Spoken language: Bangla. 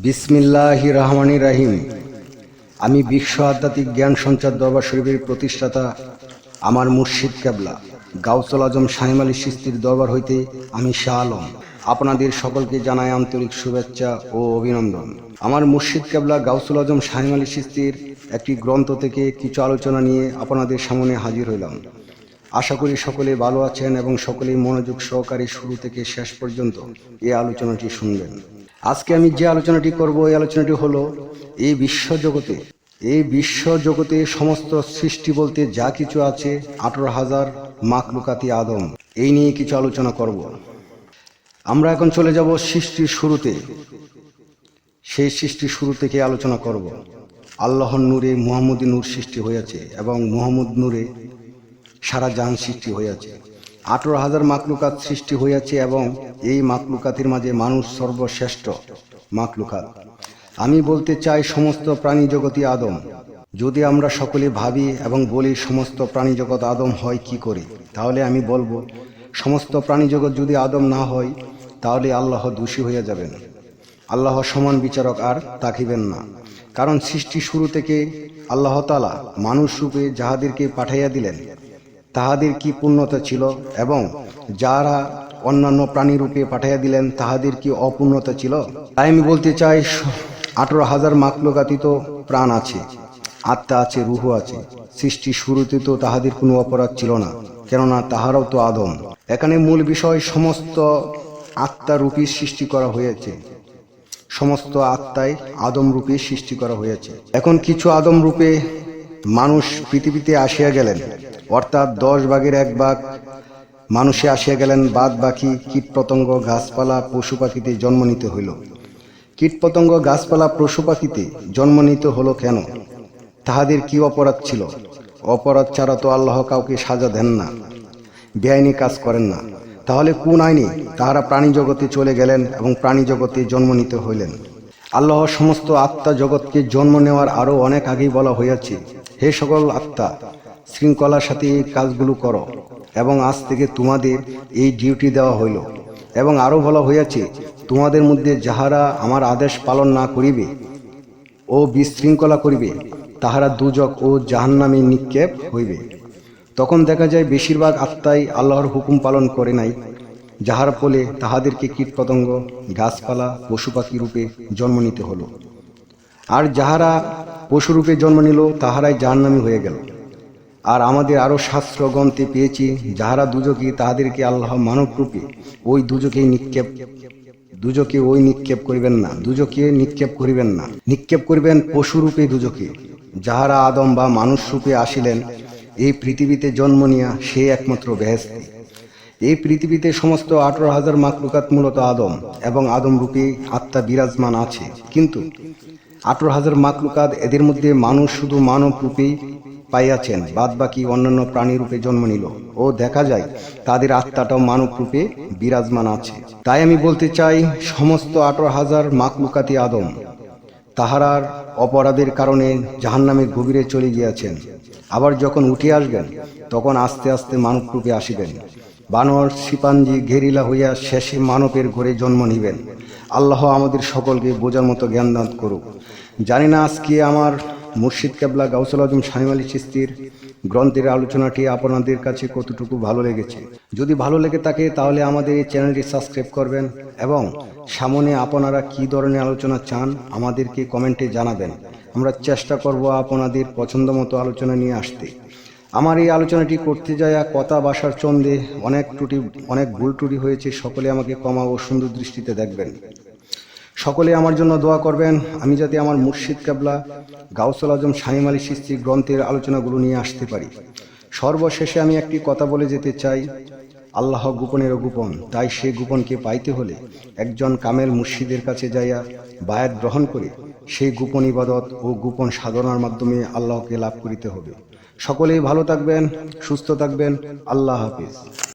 বিসমিল্লাহির রহমানির রহিম। আমি বিশ্ব আধ্যাত্মিক জ্ঞান সঞ্চার দরবার শরীফের প্রতিষ্ঠাতা আমার মুর্শিদ কেবলা গাউসুল আজম শাহিম আলী চিশতির দরবার হইতে আমি শাহ আলম আপনাদের সকলকে জানাই আন্তরিক শুভেচ্ছা ও অভিনন্দন। আমার মুর্শিদ কেবলা গাউসুল আজম শাহিম আলী চিশতির একটি গ্রন্থ থেকে কিছু আলোচনা নিয়ে আপনাদের সামনে হাজির হইলাম। আশা করি সকলে ভালো আছেন এবং সকলেই মনোযোগ সহকারে শুরু থেকে শেষ পর্যন্ত এই আলোচনাটি শুনবেন। আজকে আমি যে আলোচনাটি করব, এই আলোচনাটি হলো এই বিশ্ব জগতে সমস্ত সৃষ্টি বলতে যা কিছু আছে 18,000 মাখলুকাতি আদম, এই নিয়ে কিছু আলোচনা করব। আমরা এখন চলে যাব সৃষ্টির শুরুতে। সেই সৃষ্টির শুরু থেকে আলোচনা করব। আল্লাহর নূরে মুহাম্মদী নূর সৃষ্টি হয়েছে এবং মুহাম্মদ নূরে সারা জাহান সৃষ্টি হয়েছে। 18,000 মাখলুকাত সৃষ্টি হয়েছে এবং এই মাখলুকাতের মাঝে মানুষ সর্বশ্রেষ্ঠ মাখলুকাত। আমি বলতে চাই সমস্ত প্রাণী জগতই আদম। যদি আমরা সকলে ভাবি এবং বলি সমস্ত প্রাণী জগৎ আদম হয় কি করে, তাহলে আমি বলবো সমস্ত প্রাণী জগৎ যদি আদম না হয় তাহলে আল্লাহ দোষী হয়ে যাবেন। আল্লাহ সমান বিচারক আর থাকিবেন না। কারণ সৃষ্টি শুরু থেকে আল্লাহ তাআলা মানুষ রূপে যাহাদেরকে পাঠাইয়া দিলেন তাহাদের কি পূর্ণতা ছিল, এবং যারা অন্যান্য প্রাণী রূপে পাঠাইয়া দিলেন তাহাদের কি অপূর্ণতা ছিল। তাই আমি বলতে চাই 18,000 মাখলুকাতীত প্রাণ আছে, আত্মা আছে, রূহ আছে। সৃষ্টির শুরুতে তো তাহাদের কোনো অপরাধ ছিল না, কেননা তাহারাও তো আদম। এখানে মূল বিষয় সমস্ত আত্মা রূপী সৃষ্টি করা হয়েছে। সমস্ত আত্মায় আদম রূপে সৃষ্টি করা হয়েছে। এখন কিছু আদম রূপে মানুষ পৃথিবীতে আসিয়া গেলেন, অর্থাৎ 10 ভাগের 1 ভাগ মানুষে আসিয়া গেলেন, বাদ বাকি কীট পতঙ্গ গাছপালা পশু পাখিতে জন্ম নিতে হইল। কীট পতঙ্গ গাছপালা পশু পাখিতে জন্ম নিতে হলো কেন? তাহাদের কি অপরাধ ছিল? অপরাধ ছাড়া তো আল্লাহ কাউকে সাজা দেন না, বেআইনি কাজ করেন না। তাহলে কোন আইনে তাহারা প্রাণী জগতে চলে গেলেন এবং প্রাণী জগতে জন্ম নিতে হইলেন? আল্লাহ সমস্ত আত্মা জগৎকে জন্ম নেওয়ার আরও অনেক আগেই বলা হইয়াছে, হে সকল আত্মা, শৃঙ্খলার সাথে এই কাজগুলো করো এবং আজ থেকে তোমাদের এই ডিউটি দেওয়া হইল। এবং আরও বলা হইয়াছে, তোমাদের মধ্যে যাহারা আমার আদেশ পালন না করিবে ও বিশৃঙ্খলা করিবে তাহারা দুজক ও জাহান্নামে নিক্ষেপ হইবে। তখন দেখা যায় বেশিরভাগ আত্মাই আল্লাহর হুকুম পালন করে নাই, যাহার ফলে তাহাদেরকে কীটপতঙ্গ গাছপালা পশু পাখি রূপে জন্ম নিতে হলো। আর যাহারা পশুরূপে জন্ম নিল তাহারাই জাহান্নামী হয়ে গেল। আর আমাদের আরও শাস্ত্র গ্রন্থে পেয়েছি, যাহারা দুজকি তাহাদেরকে আল্লাহ মানব রূপে ওই দুজকে নিক্ষেপ করিবেন না, নিক্ষেপ করিবেন পশুরূপে দুজকে। যাহারা আদম বা মানুষ রূপে আসিলেন এই পৃথিবীতে জন্ম নিয়া সে একমাত্র বেহেশতি। এই পৃথিবীতে সমস্ত 18,000 মাখলুকাত মূলত আদম এবং আদম রূপে আত্মা বিরাজমান আছে। কিন্তু 18,000 মাখলুকাত, এদের মধ্যে মানুষ শুধু মানব রূপেই পাইয়াছেন, বাদ বাকি অন্যান্য প্রাণী রূপে জন্ম নিল ও দেখা যায় তাদের আত্মাটাও মানব রূপে বিরাজমান আছে। তাই আমি বলতে চাই সমস্ত 18,000 মাখলুকাতি আদম তাহারার অপরাধের কারণে জাহান্নামের গভীরে চলে গিয়াছেন। আবার যখন উঠে আসবেন তখন আস্তে আস্তে মানব রূপে আসিবেন। বানর শিম্পাঞ্জি গেরিলা হইয়া শেষে মানবের ঘরে জন্ম নিবেন। আল্লাহ আমাদের সকলকে বোঝার মতো জ্ঞান দান করুক। জানি না আজকে আমার মুর্শিদ কেবলা গাউসুল আজম শাহিম আলী চিশতির গ্রন্থের আলোচনাটি আপনাদের কাছে কতটুকু ভালো লেগেছে। যদি ভালো লেগে থাকে তাহলে আমাদের এই চ্যানেলটি সাবস্ক্রাইব করবেন এবং সামনে আপনারা কী ধরনের আলোচনা চান আমাদেরকে কমেন্টে জানাবেন। আমরা চেষ্টা করব আপনাদের পছন্দ মতো আলোচনা নিয়ে আসতে। আমার এই আলোচনাটি করতে যায় কথা ভাষার চন্দে অনেক ভুল ত্রুটি হয়েছে। সকলে আমাকে ক্ষমা ও সুন্দর দৃষ্টিতে দেখবেন। সকলে আমার জন্য দোয়া করবেন, আমি যাতে আমার মুর্শিদ কেবলা গাউসুল আজম শাহিম আলী চিশতি গ্রন্থের আলোচনাগুলো নিয়ে আসতে পারি। সর্বশেষে আমি একটি কথা বলে যেতে চাই, আল্লাহ গোপনেরও গোপন। তাই সেই গোপনকে পাইতে হলে একজন কামেল মুর্শিদের কাছে যাইয়া বায়াত গ্রহণ করে সেই গোপন ইবাদত ও গোপন সাধনার মাধ্যমে আল্লাহকে লাভ করিতে হবে। সকলেই ভালো থাকবেন, সুস্থ থাকবেন। আল্লাহ হাফিজ।